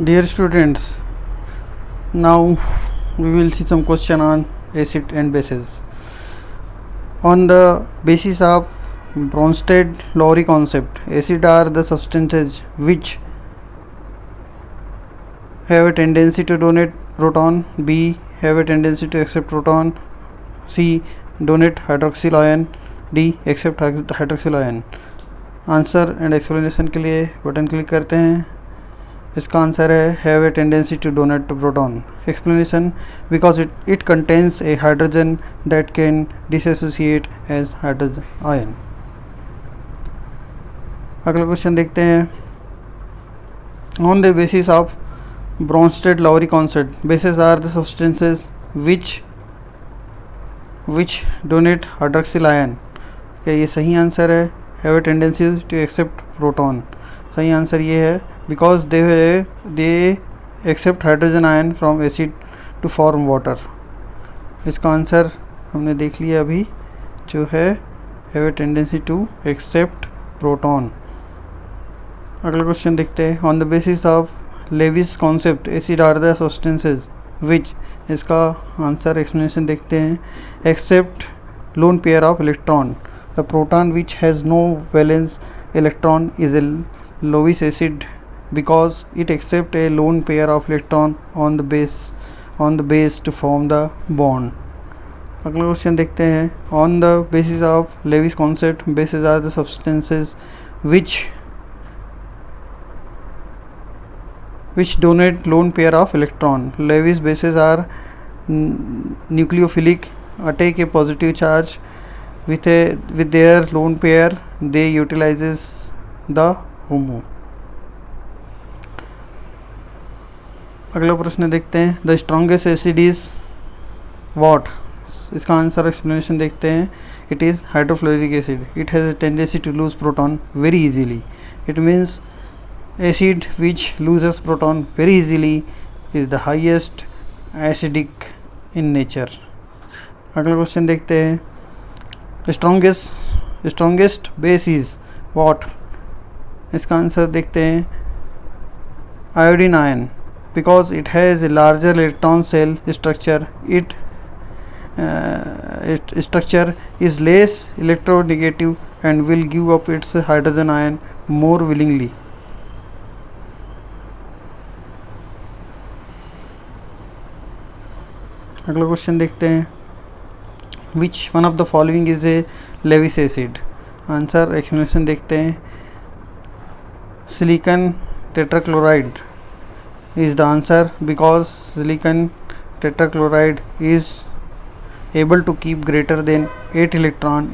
Dear students, now we will see some question on acid and bases. On the basis of Bronsted-Lowry concept, acid are the substances which have a tendency to donate proton, B have a tendency to accept proton, C donate hydroxyl ion, D accept hydroxyl ion. Answer and explanation के लिए button click करते हैं. इसका answer है have a tendency to donate to proton. Explanation because it contains a hydrogen that can dissociate as hydrogen ion. अगला question देखते हैं. On the basis of Bronsted-Lowry concept, bases are the substances which donate hydroxyl ion. क्या ये सही answer है? Have a tendency to accept proton. सही answer ये है because they accept hydrogen ion from acid to form water. इसका answer हमने देख लिया अभी, जो है have a tendency to accept proton. अगला क्वेश्चन देखते हैं. On the basis of Lewis concept acid are the substances which. इसका आंसर एक्सप्लेनेशन देखते हैं. Accept lone pair of electron. The proton which has no valence electron is a Lewis acid because it accepts a lone pair of electron on the base to form the bond. अगला question देखते हैं. On the basis of Lewis concept, bases are the substances which donate lone pair of electron. Lewis bases are nucleophilic, attack a positive charge with their lone pair. They utilizes the होमो. अगला प्रश्न देखते हैं. The strongest acid is what. इसका answer explanation देखते हैं. It is hydrofluoric acid. It has a tendency to lose proton very easily. It means acid which loses proton very easily is the highest acidic in nature. अगला question देखते हैं. Strongest base is what. इसका answer देखते हैं. Iodine ion because it has a larger electron shell structure. It structure is less electronegative and will give up it's hydrogen ion more willingly. अगला question देखते हैं. Which one of the following is a Lewis acid. Answer explanation देखते हैं. Silicon tetrachloride is the answer because silicon tetrachloride is able to keep greater than 8 electron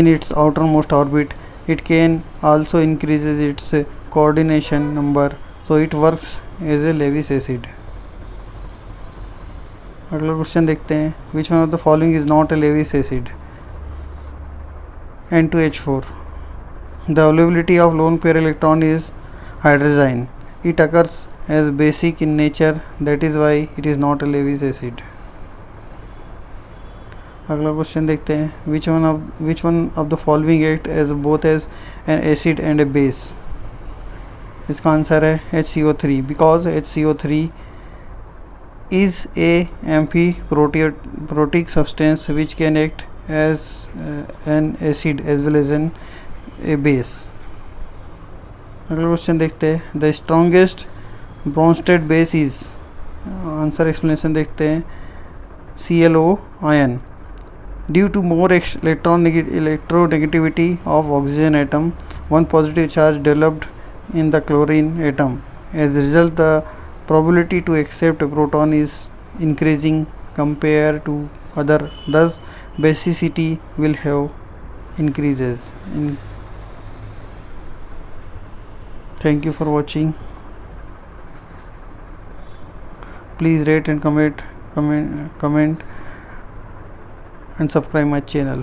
in its outermost orbit. It can also increase its coordination number, so it works as a Lewis acid. अगला question देखते हैं. Which one of the following is not a Lewis acid? N2H4. The availability of lone pair electron is hydrazine. It occurs as basic in nature, that is why it is not a Lewis acid. अगला question देखते हैं. Which one of the following act as both as an acid and a base? इसका answer है HCO3 because HCO3 is a amphiprotic substance which can act as an acid as well as a base. अगला question देखते हैं. The strongest Bronsted base is. Answer explanation देखते हैं. ClO ion. Due to more electronegativity of oxygen atom, one positive charge developed in the chlorine atom. As a result, the probability to accept a proton is increasing compared to other. Thus, basicity will have increases. Thank you for watching. Please rate and comment and subscribe my channel.